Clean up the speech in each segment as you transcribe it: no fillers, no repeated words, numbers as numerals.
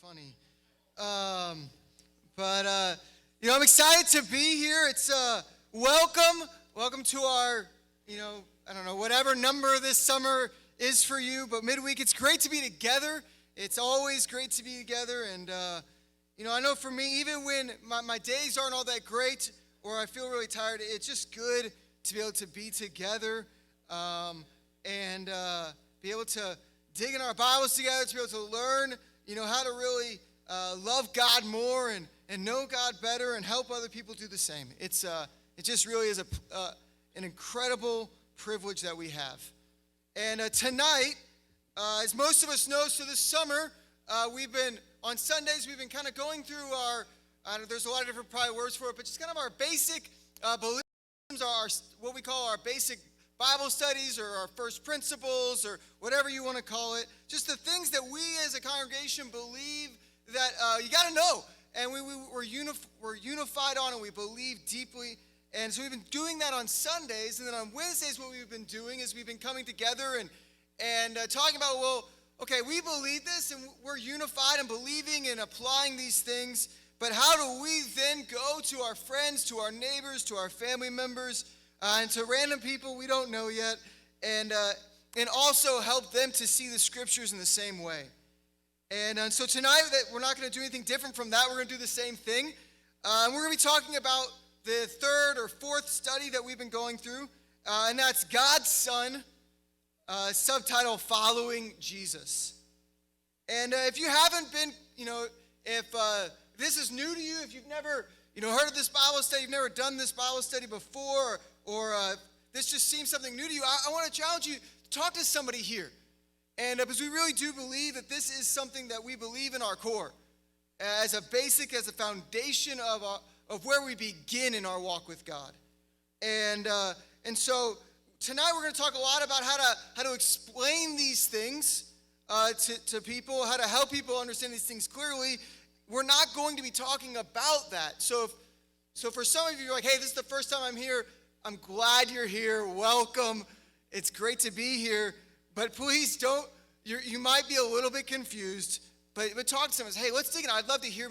funny. I'm excited to be here. It's welcome to our, I don't know, whatever number this summer is for you. But midweek, it's great to be together. It's always great to be together. And, I know for me, even when my days aren't all that great or I feel really tired, it's just good to be able to be together and be able to dig in our Bibles together, to be able to learn, how to really love God more and know God better and help other people do the same. It just really is an incredible privilege that we have. And tonight, as most of us know, so this summer, on Sundays, we've been kind of going through there's a lot of different probably words for it, but just kind of our basic beliefs, what we call our basic Bible studies or our first principles or whatever you want to call it. Just the things that we as a congregation believe that you got to know. And we're unified on and we believe deeply. And so we've been doing that on Sundays. And then on Wednesdays, what we've been doing is we've been coming together and talking about, well, okay, we believe this and we're unified and believing and applying these things. But how do we then go to our friends, to our neighbors, to our family members, and to random people we don't know yet, and also help them to see the scriptures in the same way? And so tonight, we're not going to do anything different from that. We're going to do the same thing. We're going to be talking about the third or fourth study that we've been going through, and that's God's Son, subtitle, Following Jesus. And if you haven't been, if this is new to you, if you've never, heard of this Bible study, you've never done this Bible study before, or this just seems something new to you, I want to challenge you, talk to somebody here. And because we really do believe that this is something that we believe in our core, as a foundation of where we begin in our walk with God. And so tonight we're going to talk a lot about how to explain these things to people, how to help people understand these things clearly. We're not going to be talking about that. So for some of you, you're like, hey, this is the first time I'm here. I'm glad you're here. Welcome. It's great to be here. But please don't, you might be a little bit confused, but talk to someone. Hey, let's dig in. I'd love to hear,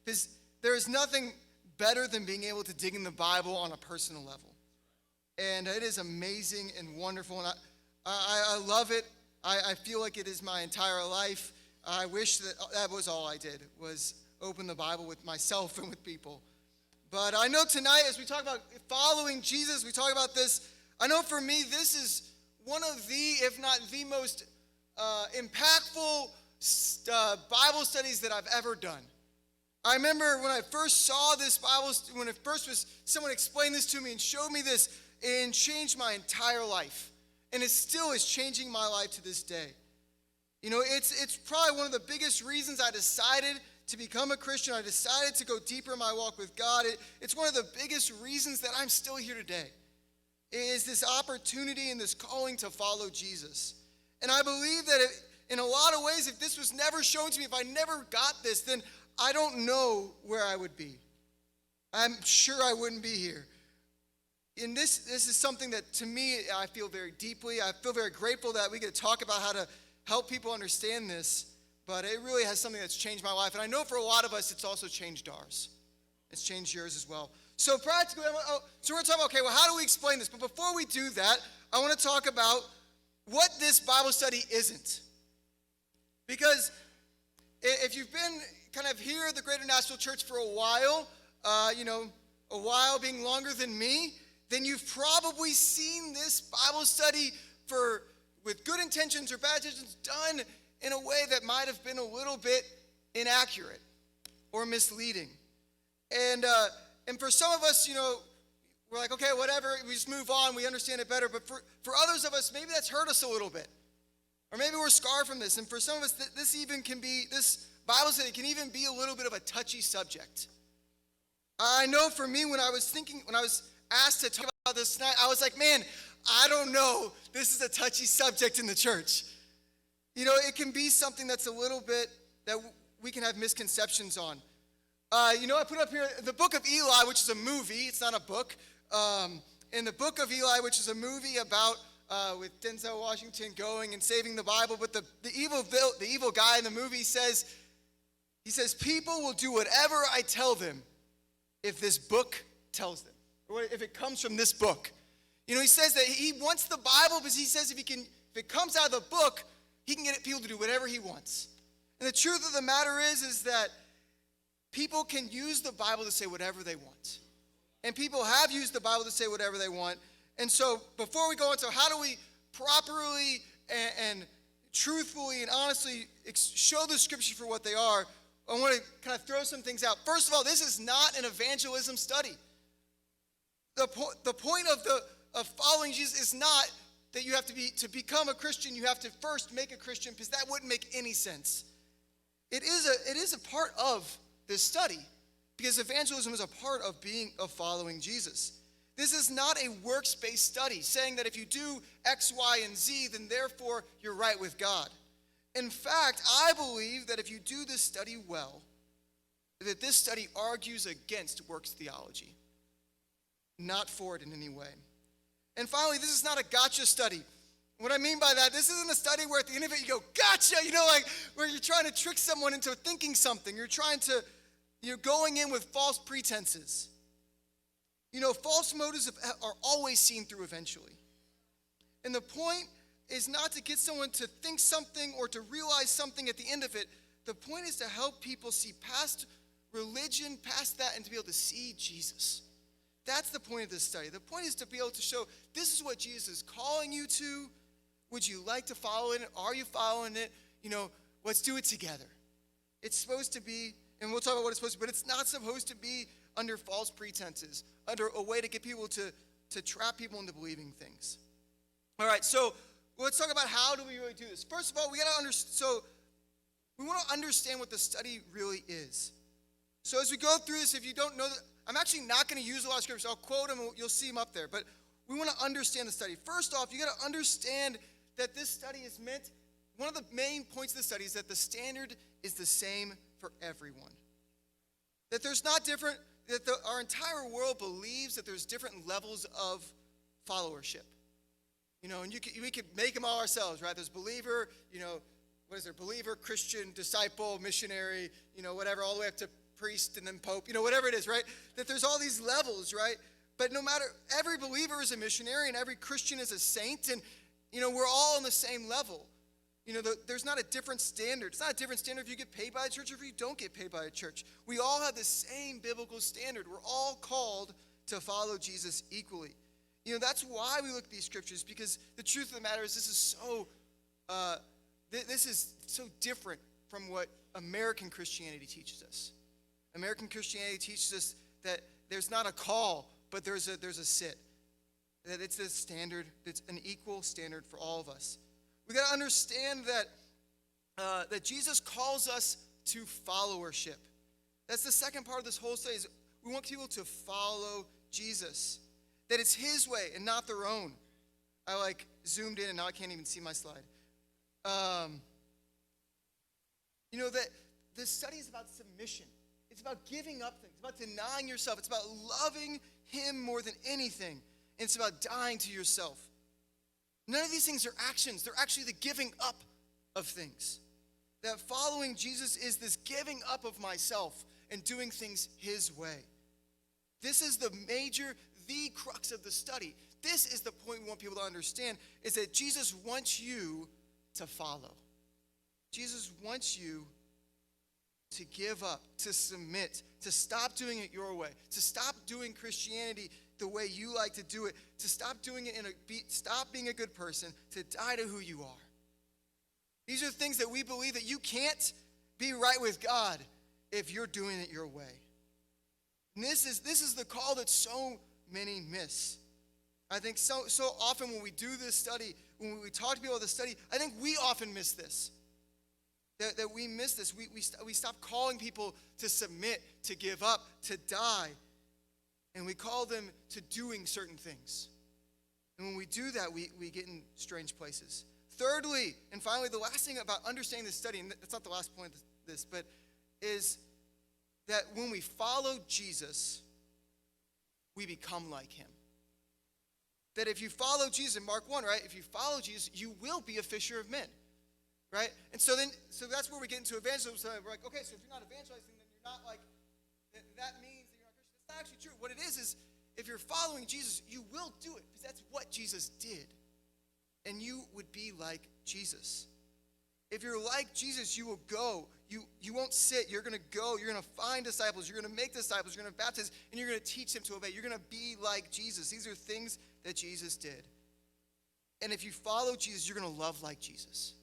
because there is nothing better than being able to dig in the Bible on a personal level. And it is amazing and wonderful, and I love it. I feel like it is my entire life. I wish that was all I did, was open the Bible with myself and with people. But I know tonight, as we talk about following Jesus, we talk about this, I know for me, this is one of the, if not the most impactful Bible studies that I've ever done. I remember when I first saw this someone explained this to me and showed me this, and changed my entire life. And it still is changing my life to this day. It's probably one of the biggest reasons I decided to become a Christian. I decided to go deeper in my walk with God. It's one of the biggest reasons that I'm still here today. Is this opportunity and this calling to follow Jesus. And I believe that in a lot of ways, if this was never shown to me, if I never got this, then I don't know where I would be. I'm sure I wouldn't be here. And this is something that, to me, I feel very deeply. I feel very grateful that we get to talk about how to help people understand this. But it really has something that's changed my life. And I know for a lot of us, it's also changed ours. It's changed yours as well. So practically, so we're going to talk about, okay, well, how do we explain this? But before we do that, I want to talk about what this Bible study isn't. Because if you've been kind of here at the Greater Nashville Church for a while, a while being longer than me, then you've probably seen this Bible study with good intentions or bad intentions done in a way that might have been a little bit inaccurate or misleading. And for some of us, we're like, okay, whatever, we just move on, we understand it better. But for others of us, maybe that's hurt us a little bit. Or maybe we're scarred from this. And for some of us, this Bible study can even be a little bit of a touchy subject. I know for me, when I was asked to talk about this tonight, I was like, man, I don't know. This is a touchy subject in the church. It can be something that's a little bit that we can have misconceptions on. I put up here the Book of Eli, which is a movie. It's not a book. In the Book of Eli, which is a movie about with Denzel Washington going and saving the Bible, but the evil guy in the movie says, He says, people will do whatever I tell them if this book tells them, or if it comes from this book. You know, he says that he wants the Bible because he says if it comes out of the book, he can get people to do whatever he wants. And the truth of the matter is that people can use the Bible to say whatever they want. And people have used the Bible to say whatever they want. And so before we go into how do we properly and truthfully and honestly show the scripture for what they are, I want to kind of throw some things out. First of all, this is not an evangelism study. The point of following Jesus is not that you have to become a Christian, you have to first make a Christian, because that wouldn't make any sense. It is a part of this study, because evangelism is a part of following Jesus. This is not a works-based study saying that if you do X, Y, and Z, then therefore you're right with God. In fact, I believe that if you do this study well, that this study argues against works theology, not for it in any way. And finally, this is not a gotcha study. What I mean by that, this isn't a study where at the end of it you go, gotcha, like where you're trying to trick someone into thinking something. You're going in with false pretenses. False motives are always seen through eventually. And the point is not to get someone to think something or to realize something at the end of it. The point is to help people see past religion, past that, and to be able to see Jesus. That's the point of this study. The point is to be able to show this is what Jesus is calling you to. Would you like to follow it? Are you following it? Let's do it together. It's supposed to be, and we'll talk about what it's supposed to be, but it's not supposed to be under false pretenses, under a way to get people to trap people into believing things. All right, so let's talk about how do we really do this. First of all, we want to understand what the study really is. So as we go through this, if you don't know that, I'm actually not going to use a lot of scriptures. I'll quote them, and you'll see them up there. But we want to understand the study. First off, you got to understand that this study is meant, one of the main points of the study is that the standard is the same for everyone. That there's not different, that our entire world believes that there's different levels of followership. And we could make them all ourselves, right? There's believer, what is there? Believer, Christian, disciple, missionary, whatever, all the way up to priest and then pope, whatever it is, right? That there's all these levels, right? But no matter, every believer is a missionary and every Christian is a saint, and, we're all on the same level. There's not a different standard. It's not a different standard if you get paid by a church or if you don't get paid by a church. We all have the same biblical standard. We're all called to follow Jesus equally. That's why we look at these scriptures, because the truth of the matter is this is so different from what American Christianity teaches us. American Christianity teaches us that there's not a call, but there's a sit. That it's a standard, it's an equal standard for all of us. We got to understand that Jesus calls us to followership. That's the second part of this whole study. Is we want people to follow Jesus. That it's his way and not their own. I zoomed in and now I can't even see my slide. That this study is about submission. It's about giving up things. It's about denying yourself. It's about loving him more than anything. And it's about dying to yourself. None of these things are actions. They're actually the giving up of things. That following Jesus is this giving up of myself and doing things his way. This is the crux of the study. This is the point we want people to understand, is that Jesus wants you to follow. Jesus wants you to give up, to submit, to stop doing it your way, to stop doing Christianity the way you like to do it, to stop doing it stop being a good person, to die to who you are. These are things that we believe that you can't be right with God if you're doing it your way. And this is the call that so many miss. I think so often when we do this study, when we talk to people about this study, I think we often miss this. That we miss this. We stop calling people to submit, to give up, to die. And we call them to doing certain things. And when we do that, we get in strange places. Thirdly, and finally, the last thing about understanding this study, and that's not the last point of this, but is that when we follow Jesus, we become like him. That if you follow Jesus, in Mark 1, right? If you follow Jesus, you will be a fisher of men. right? And so that's where we get into evangelism. So we're like, okay, so if you're not evangelizing, then you're not like, that means that you're not Christian. That's not actually true. What it is if you're following Jesus, you will do it because that's what Jesus did. And you would be like Jesus. If you're like Jesus, you will go. You won't sit. You're going to go. You're going to find disciples. You're going to make disciples. You're going to baptize, and you're going to teach them to obey. You're going to be like Jesus. These are things that Jesus did. And if you follow Jesus, you're going to love like Jesus.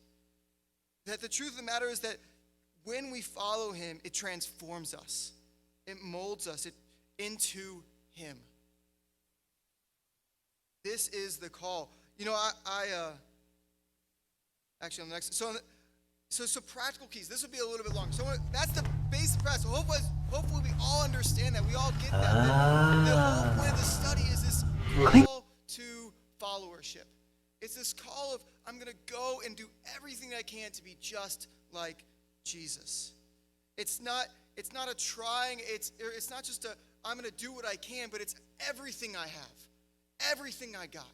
That the truth of the matter is that when we follow him, it transforms us. It molds us into him. This is the call. You know, actually on the next, so practical keys. This will be a little bit longer. So that's the basic press. So hopefully we all understand that. We all get that. The whole point of the study is this call to followership. It's this call of, I'm going to go and do everything I can to be just like Jesus. It's not a trying, it's not just I'm going to do what I can, but it's everything I have, everything I got.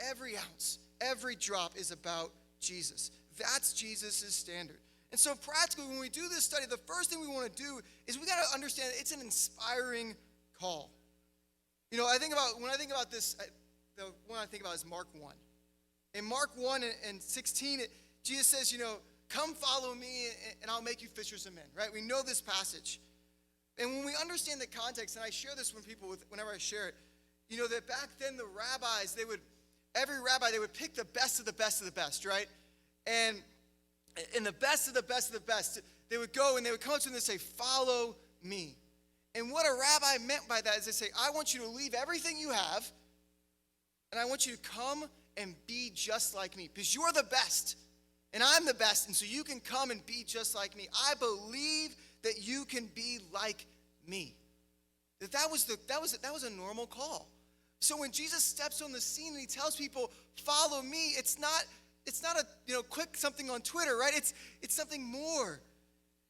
Every ounce, every drop is about Jesus. That's Jesus' standard. And so practically, when we do this study, the first thing we want to do is we got to understand it's an inspiring call. You know, when I think about this, the one I think about is Mark 1. In Mark 1 and 16, Jesus says, you know, come follow me and I'll make you fishers of men, right? We know this passage. And when we understand the context, and I share this with people whenever I share it, you know, that back then the rabbis, every rabbi, they would pick the best of the best of the best, right? And in the best of the best of the best, they would go and they would come up to them and say, follow me. And what a rabbi meant by that is they say, I want you to leave everything you have, and I want you to come and be just like me, because you're the best, and I'm the best, and so you can come and be just like me. I believe that you can be like me. That was a normal call. So when Jesus steps on the scene and he tells people, follow me, it's not a quick something on Twitter, right? It's something more.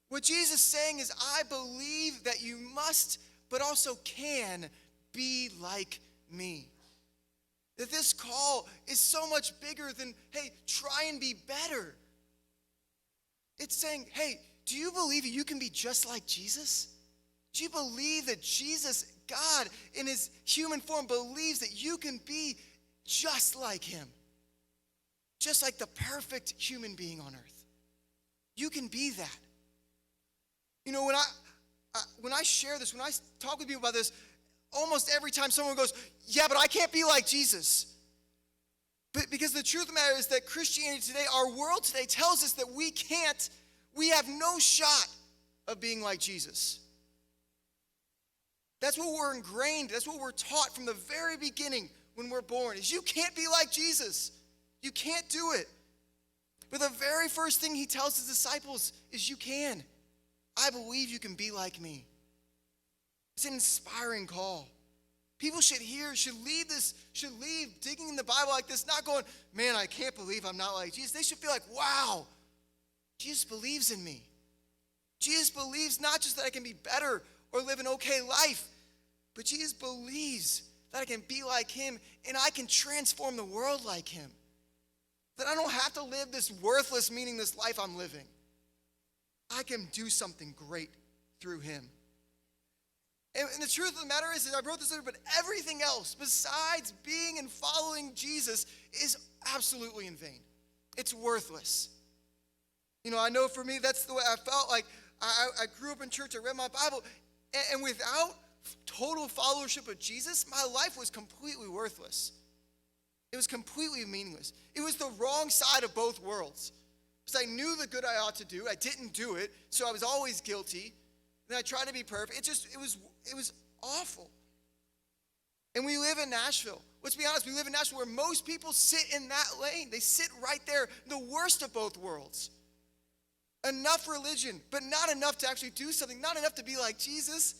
What Jesus is saying is, I believe that you must, but also can be like me. That this call is so much bigger than, hey, try and be better. It's saying, hey, do you believe you can be just like Jesus? Do you believe that Jesus, God, in his human form, believes that you can be just like him? Just like the perfect human being on earth. You can be that. You know, when I share this, when I talk with people about this, almost every time someone goes, yeah, but I can't be like Jesus. But because the truth of the matter is that Christianity today, our world today tells us that we have no shot of being like Jesus. That's what we're ingrained, that's what we're taught from the very beginning when we're born, is you can't be like Jesus. You can't do it. But the very first thing he tells his disciples is you can. I believe you can be like me. It's an inspiring call. People should leave digging in the Bible like this, not going, man, I can't believe I'm not like Jesus. They should feel like, wow, Jesus believes in me. Jesus believes not just that I can be better or live an okay life, but Jesus believes that I can be like him and I can transform the world like him. That I don't have to live this worthless, meaningless life I'm living. I can do something great through him. And the truth of the matter is that I wrote this letter, but everything else besides being and following Jesus is absolutely in vain. It's worthless. You know, I know for me, that's the way I felt. Like, I grew up in church, I read my Bible, and without total followership of Jesus, my life was completely worthless. It was completely meaningless. It was the wrong side of both worlds. Because I knew the good I ought to do. I didn't do it, so I was always guilty. And I tried to be perfect. It was awful. And we live in Nashville. Let's be honest, we live in Nashville where most people sit in that lane. They sit right there, the worst of both worlds. Enough religion, but not enough to actually do something, not enough to be like Jesus.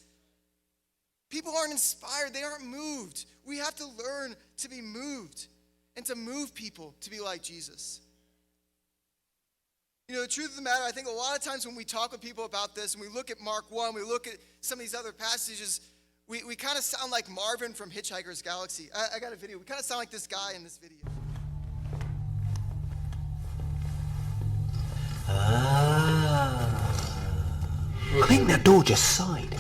People aren't inspired, they aren't moved. We have to learn to be moved and to move people to be like Jesus. You know, the truth of the matter, I think a lot of times when we talk with people about this and we look at Mark 1, we look at some of these other passages, we kind of sound like Marvin from Hitchhiker's Galaxy. I got a video. We kind of sound like this guy in this video. that door just sighed.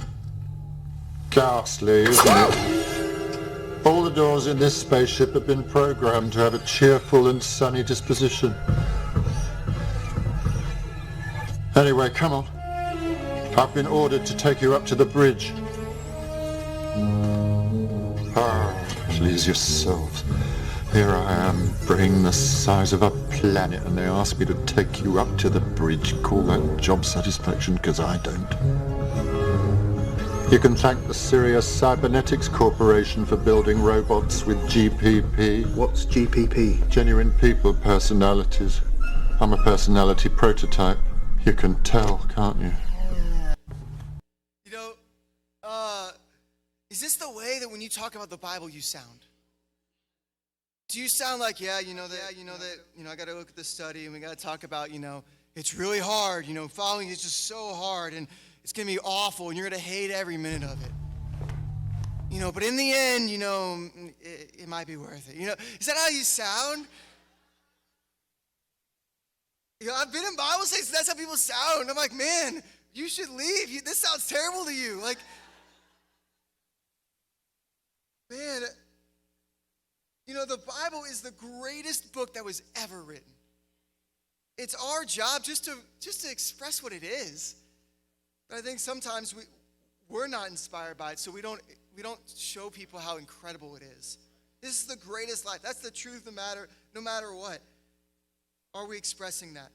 Ghastly, isn't it? All the doors in this spaceship have been programmed to have a cheerful and sunny disposition. Anyway, come on. I've been ordered to take you up to the bridge. Please yourselves. Here I am, brain the size of a planet, and they ask me to take you up to the bridge. Call that job satisfaction, because I don't. You can thank the Sirius Cybernetics Corporation for building robots with GPP. What's GPP? Genuine people personalities. I'm a personality prototype. You can tell, can't you? You know, is this the way that when you talk about the Bible you sound? Do you sound like, I got to look at the study and we got to talk about, it's really hard, following is just so hard and it's going to be awful and you're going to hate every minute of it. But in the end, it might be worth it. Is that how you sound? I've been in Bible studies, that's how people sound. I'm like, man, you should leave. This sounds terrible to you. Like, man, the Bible is the greatest book that was ever written. It's our job just to express what it is. But I think sometimes we're not inspired by it, so we don't show people how incredible it is. This is the greatest life. That's the truth no matter what. Are we expressing that?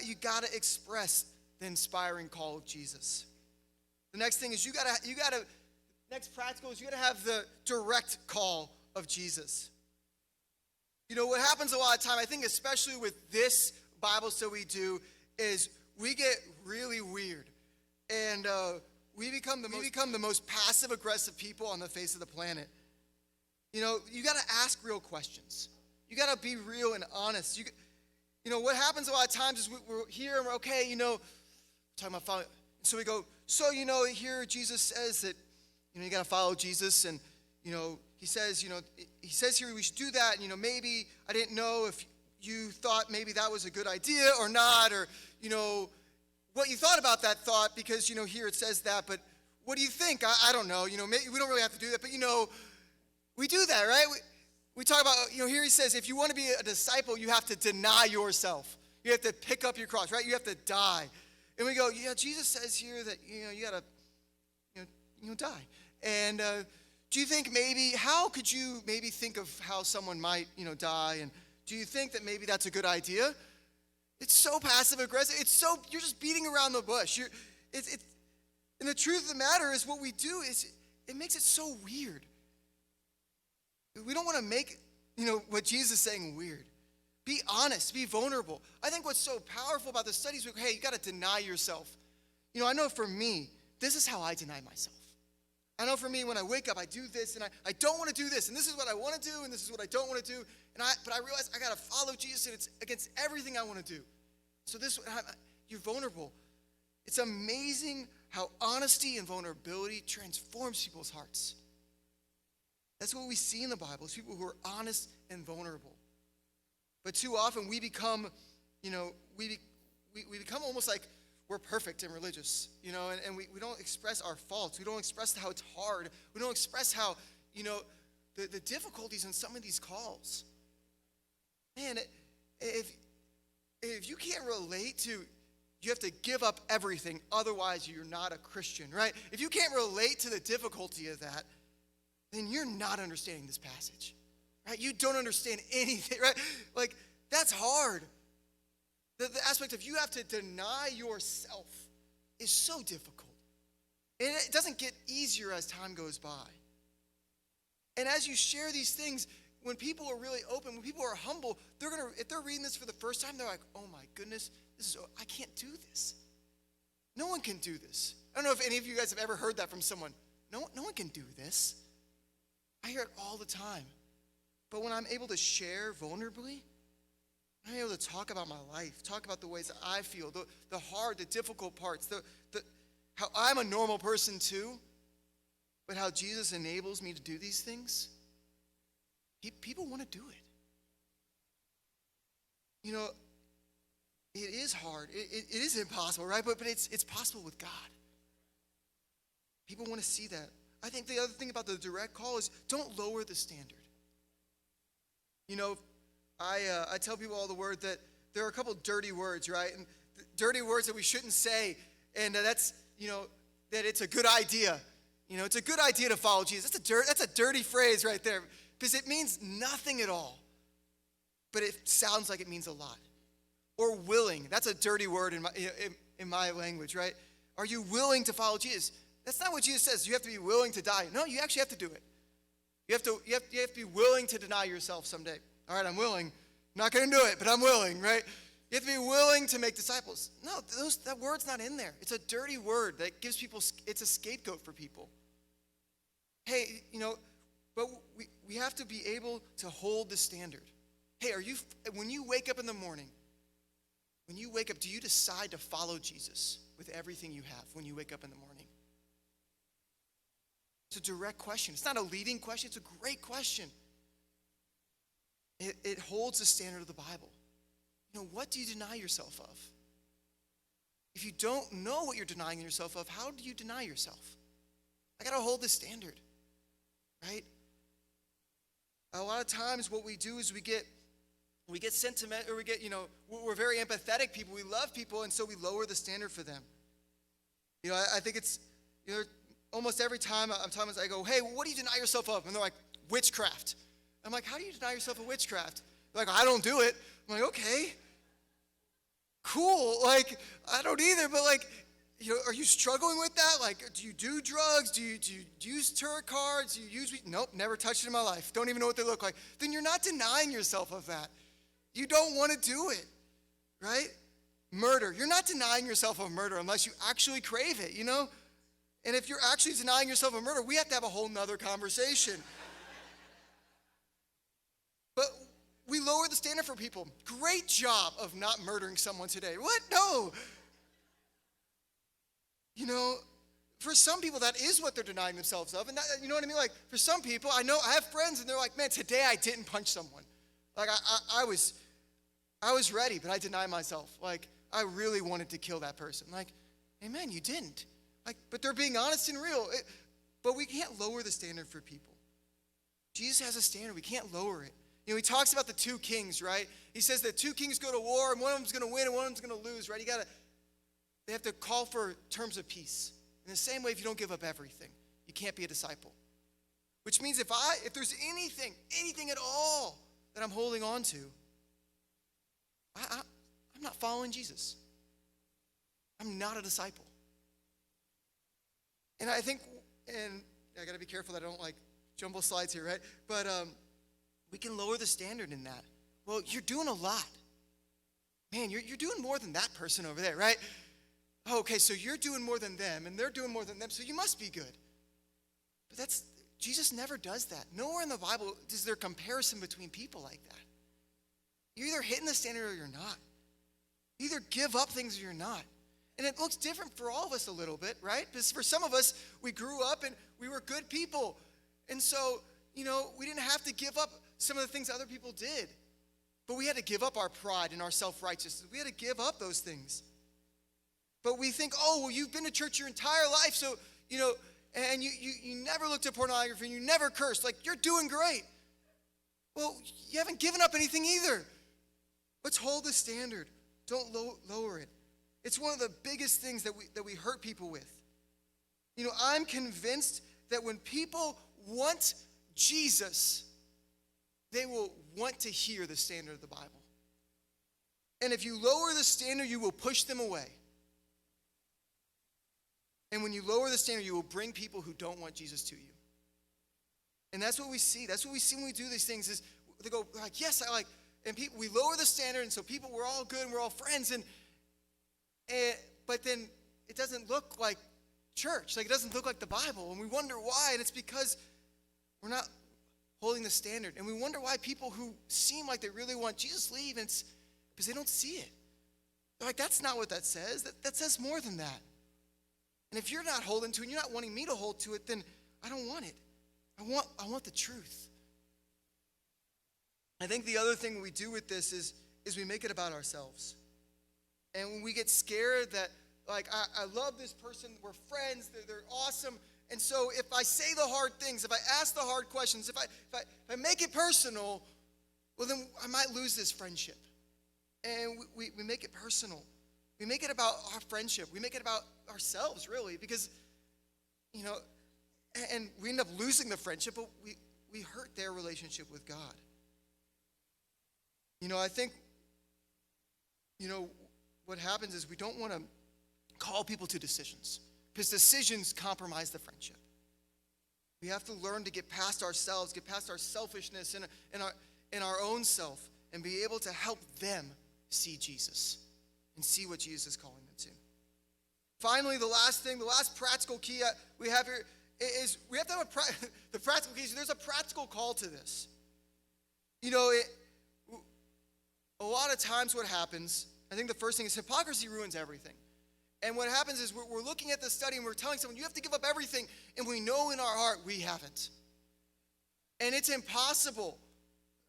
You got to express the inspiring call of Jesus. The next thing is next practical is you got to have the direct call of Jesus. What happens a lot of time, I think especially with this Bible study we do, is we get really weird. And we become the most passive-aggressive people on the face of the planet. You got to ask real questions. You got to be real and honest. What happens a lot of times is we're here and we're okay, talking about following. So we go, here Jesus says that, you got to follow Jesus. And, he says here we should do that. And, maybe I didn't know if you thought maybe that was a good idea or not. Or, what you thought about that thought because, here it says that. But what do you think? I don't know. Maybe we don't really have to do that. But, we do that, right? We talk about, here he says, if you want to be a disciple, you have to deny yourself. You have to pick up your cross, right? You have to die. And we go, Jesus says here that, you got to, die. And do you think how could you maybe think of how someone might, die? And do you think that maybe that's a good idea? It's so passive-aggressive. You're just beating around the bush. And the truth of the matter is what we do is it makes it so weird. We don't want to make, what Jesus is saying weird. Be honest, be vulnerable. I think what's so powerful about the studies, hey, you got to deny yourself. I know for me, this is how I deny myself. I know for me, when I wake up, I do this, and I don't want to do this, and this is what I want to do, and this is what I don't want to do, but I realize I got to follow Jesus, and it's against everything I want to do. So you're vulnerable. It's amazing how honesty and vulnerability transforms people's hearts. That's what we see in the Bible, is people who are honest and vulnerable. But too often we become, we become almost like we're perfect and religious, and we don't express our faults. We don't express how it's hard. We don't express how, the difficulties in some of these calls. Man, if you can't relate to, you have to give up everything, otherwise you're not a Christian, right? If you can't relate to the difficulty of that, then you're not understanding this passage, right? You don't understand anything, right? Like, that's hard. The aspect of you have to deny yourself is so difficult. And it doesn't get easier as time goes by. And as you share these things, when people are really open, when people are humble, if they're reading this for the first time, they're like, oh my goodness, I can't do this. No one can do this. I don't know if any of you guys have ever heard that from someone. No one can do this. I hear it all the time. But when I'm able to share vulnerably, I'm able to talk about my life, talk about the ways that I feel, the hard, the difficult parts, how I'm a normal person too, but how Jesus enables me to do these things, people want to do it. It is hard. It is impossible, right? But it's possible with God. People want to see that. I think the other thing about the direct call is don't lower the standard. You know, I tell people all the word that there are a couple dirty words, right? And dirty words that we shouldn't say, and that's, that it's a good idea. It's a good idea to follow Jesus. That's a dirty phrase right there because it means nothing at all, but it sounds like it means a lot. Or willing, that's a dirty word in my language, right? Are you willing to follow Jesus? That's not what Jesus says. You have to be willing to die. No, you actually have to do it. You have to be willing to deny yourself someday. All right, I'm willing. I'm not going to do it, but I'm willing, right? You have to be willing to make disciples. No, that word's not in there. It's a dirty word that gives people, it's a scapegoat for people. Hey, but we have to be able to hold the standard. Hey, when you wake up in the morning, do you decide to follow Jesus with everything you have when you wake up in the morning? It's a direct question. It's not a leading question. It's a great question. It holds the standard of the Bible. What do you deny yourself of? If you don't know what you're denying yourself of, how do you deny yourself? I got to hold the standard, right? A lot of times what we do is we get sentiment, or we're very empathetic people. We love people, and so we lower the standard for them. I think it's, almost every time I go, hey, what do you deny yourself of? And they're like, witchcraft. I'm like, how do you deny yourself of witchcraft? They're like, I don't do it. I'm like, okay, cool. Like, I don't either, but are you struggling with that? Like, do you do drugs? Do you use tarot cards? Do you use, nope, never touched it in my life. Don't even know what they look like. Then you're not denying yourself of that. You don't want to do it, right? Murder. You're not denying yourself of murder unless you actually crave it, And if you're actually denying yourself of murder, we have to have a whole nother conversation. But we lower the standard for people. Great job of not murdering someone today. What? No. For some people, that is what they're denying themselves of. And that, you know what I mean? Like, for some people, I have friends, and they're like, man, today I didn't punch someone. Like, I was ready, but I denied myself. Like, I really wanted to kill that person. Like, amen, you didn't. Like, but they're being honest and real. But we can't lower the standard for people. Jesus has a standard. We can't lower it. He talks about the two kings, right? He says that two kings go to war, and one of them's going to win, and one of them's going to lose, right? They have to call for terms of peace. In the same way, if you don't give up everything, you can't be a disciple. Which means if there's anything at all that I'm holding on to, I'm not following Jesus. I'm not a disciple. And I think, and I got to be careful that I don't jumble slides here, right? But we can lower the standard in that. Well, you're doing a lot. Man, you're doing more than that person over there, right? Oh, okay, so you're doing more than them, and they're doing more than them, so you must be good. But Jesus never does that. Nowhere in the Bible is there comparison between people like that. You're either hitting the standard or you're not. You either give up things or you're not. And it looks different for all of us a little bit, right? Because for some of us, we grew up and we were good people. And so, we didn't have to give up some of the things other people did. But we had to give up our pride and our self-righteousness. We had to give up those things. But we think, oh, well, you've been to church your entire life, so, and you never looked at pornography, and you never cursed. Like, you're doing great. Well, you haven't given up anything either. Let's hold the standard. Don't lower it. It's one of the biggest things that we hurt people with. I'm convinced that when people want Jesus, they will want to hear the standard of the Bible. And if you lower the standard, you will push them away. And when you lower the standard, you will bring people who don't want Jesus to you. And that's what we see. That's what we see when we do these things is they go like, yes, I like, and people, we lower the standard, and so people, we're all good and we're all friends, but then it doesn't look like church. Like, it doesn't look like the Bible, and we wonder why, and it's because we're not holding the standard. And we wonder why people who seem like they really want Jesus leave, and it's because they don't see it. They're like, that's not what that says. That says more than that. And if you're not holding to it, and you're not wanting me to hold to it, then I don't want it. I want the truth. I think the other thing we do with this is we make it about ourselves. And when we get scared that, like, I love this person, we're friends, they're awesome, And so if I say the hard things, if I ask the hard questions, if I make it personal, well, then I might lose this friendship. And we make it personal. We make it about our friendship. We make it about ourselves, really, because, and we end up losing the friendship, but we hurt their relationship with God. I think, what happens is we don't want to call people to decisions, because decisions compromise the friendship. We have to learn to get past ourselves, get past our selfishness in our own self, and be able to help them see Jesus and see what Jesus is calling them to. Finally, the last practical key we have here is we have to have the practical key. There's a practical call to this. A lot of times what happens, I think the first thing is hypocrisy ruins everything. And what happens is we're looking at the study and we're telling someone, you have to give up everything, and we know in our heart we haven't. And it's impossible.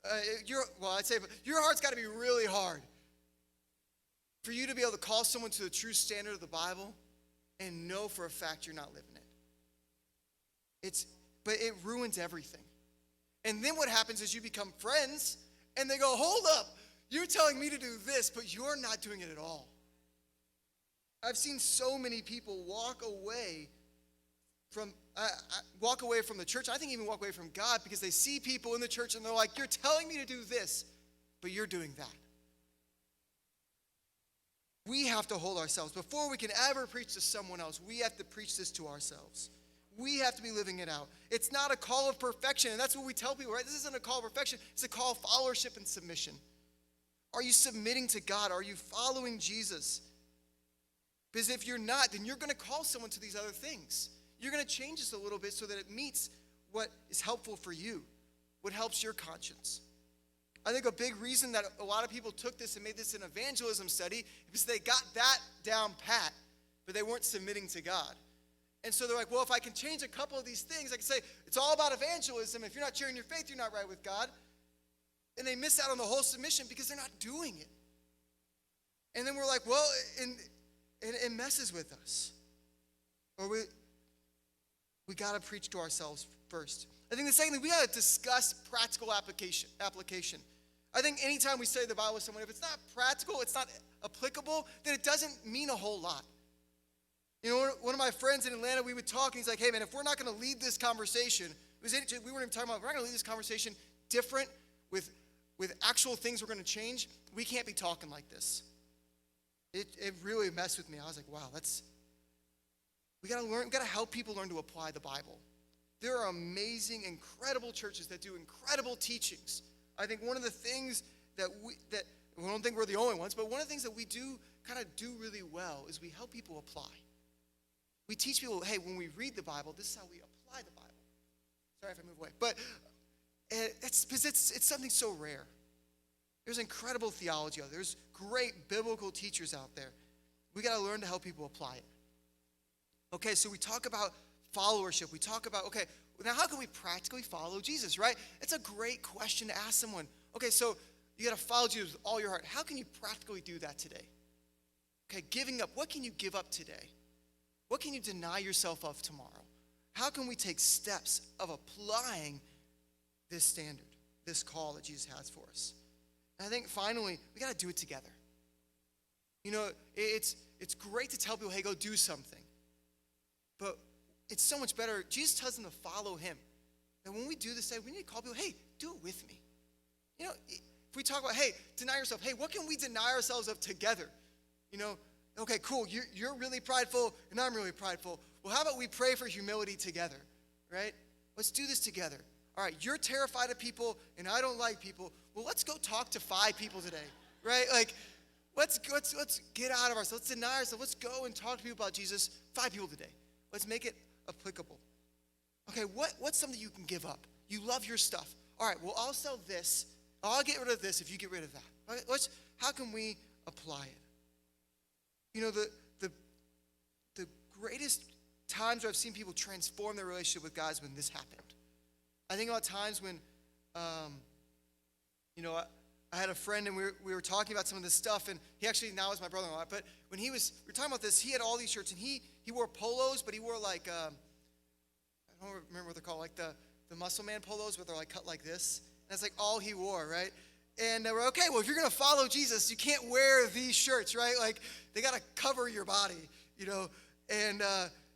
I'd say your heart's got to be really hard for you to be able to call someone to the true standard of the Bible and know for a fact you're not living it. But it ruins everything. And then what happens is you become friends, and they go, hold up, you're telling me to do this, but you're not doing it at all. I've seen so many people walk away from the church. I think even walk away from God because they see people in the church and they're like, you're telling me to do this, but you're doing that. We have to hold ourselves. Before we can ever preach to someone else, we have to preach this to ourselves. We have to be living it out. It's not a call of perfection, and that's what we tell people, right? This isn't a call of perfection. It's a call of followership and submission. Are you submitting to God? Are you following Jesus? Because if you're not, then you're going to call someone to these other things. You're going to change this a little bit so that it meets what is helpful for you, what helps your conscience. I think a big reason that a lot of people took this and made this an evangelism study is they got that down pat, but they weren't submitting to God. And so they're like, well, if I can change a couple of these things, I can say, it's all about evangelism. If you're not sharing your faith, you're not right with God. And they miss out on the whole submission because they're not doing it. And then we're like, well, and it messes with us. Or we got to preach to ourselves first. I think the second thing, we got to discuss practical application. I think anytime we study the Bible with someone, if it's not practical, it's not applicable, then it doesn't mean a whole lot. One of my friends in Atlanta, we would talk, and he's like, hey, man, if we're not going to lead this conversation, we weren't even talking about, if we're not going to lead this conversation different with actual things we're going to change, we can't be talking like this. It really messed with me. I was like, wow, we got to help people learn to apply the Bible. There are amazing, incredible churches that do incredible teachings. I think one of the things that we don't think we're the only ones, but one of the things that we do really well is we help people apply. We teach people, hey, when we read the Bible, this is how we apply the Bible. Sorry if I move away. But it's because it's something so rare. There's incredible theology out there. There's great biblical teachers out there. We got to learn to help people apply it. Okay, so we talk about followership. We talk about, okay, now how can we practically follow Jesus, right? It's a great question to ask someone. Okay, so you got to follow Jesus with all your heart. How can you practically do that today? Okay, giving up. What can you give up today? What can you deny yourself of tomorrow? How can we take steps of applying this standard, this call that Jesus has for us? And I think finally, we got to do it together. It's great to tell people, hey, go do something. But it's so much better. Jesus tells them to follow him. And when we do this, we need to call people, hey, do it with me. If we talk about, hey, deny yourself. Hey, what can we deny ourselves of together? Okay, cool. You're really prideful, and I'm really prideful. Well, how about we pray for humility together, right? Let's do this together. All right, you're terrified of people, and I don't like people. Well, let's go talk to 5 people today, right? Like, let's get out of ourselves. Let's deny ourselves. Let's go and talk to people about Jesus. 5 people today. Let's make it applicable. Okay, what's something you can give up? You love your stuff. All right, well, I'll sell this. I'll get rid of this if you get rid of that. Okay, how can we apply it? The greatest times where I've seen people transform their relationship with God is when this happened. I think about times when, I had a friend and we were talking about some of this stuff, and he actually now is my brother-in-law, but when we were talking about this, he had all these shirts, and he wore polos, but he wore like I don't remember what they're called, like the muscle man polos where they're like cut like this. And that's like all he wore, right? And we're okay, well, if you're going to follow Jesus, you can't wear these shirts, right? Like, they got to cover your body, you know? And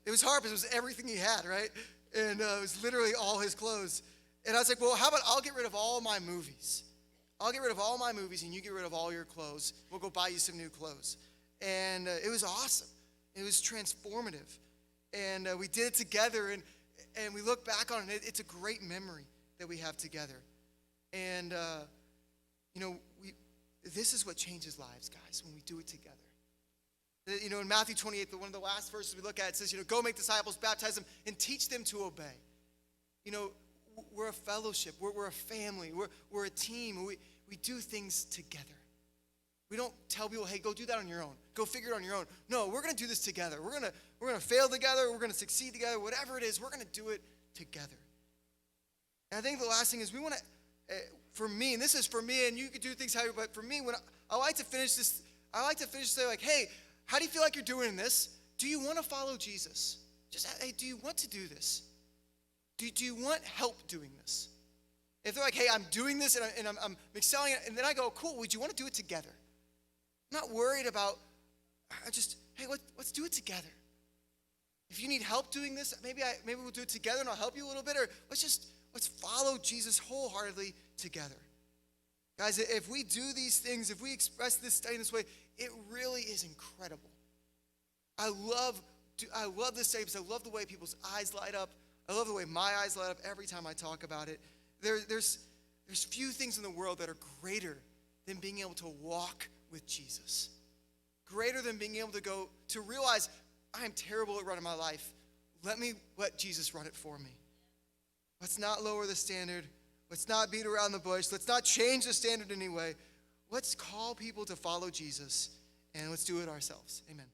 it was hard because it was everything he had, right? And it was literally all his clothes. And I was like, well, how about I'll get rid of all my movies. I'll get rid of all my movies and you get rid of all your clothes. We'll go buy you some new clothes. And it was awesome. It was transformative. And we did it together, and we look back on it. It's a great memory that we have together. And, you know, this is what changes lives, guys, when we do it together. You know, in Matthew 28, one of the last verses we look at, it says, you know, go make disciples, baptize them, and teach them to obey. You know, we're a fellowship. We're a family. We're a team. We do things together. We don't tell people, hey, go do that on your own. Go figure it on your own. No, we're going to do this together. We're going to fail together. We're going to succeed together. Whatever it is, we're going to do it together. And I think the last thing is we want to, for me, and this is for me, and you could do things how you, but for me, when I like to finish this, say like, hey, how do you feel like you're doing in this? Do you want to follow Jesus? Just, hey, do you want to do this? Do you want help doing this? If they're like, hey, I'm doing this and I'm excelling it, and then I go, cool, would you want to do it together? I'm not worried about, hey, let's do it together. If you need help doing this, maybe we'll do it together and I'll help you a little bit, or let's follow Jesus wholeheartedly together. Guys, if we do these things, if we express this study in this way, it really is incredible. I love this study because I love the way people's eyes light up. I love the way my eyes light up every time I talk about it. There's few things in the world that are greater than being able to walk with Jesus. Greater than being able to realize I am terrible at running my life. Let Jesus run it for me. Let's not lower the standard. Let's not beat around the bush. Let's not change the standard anyway. Let's call people to follow Jesus, and let's do it ourselves. Amen.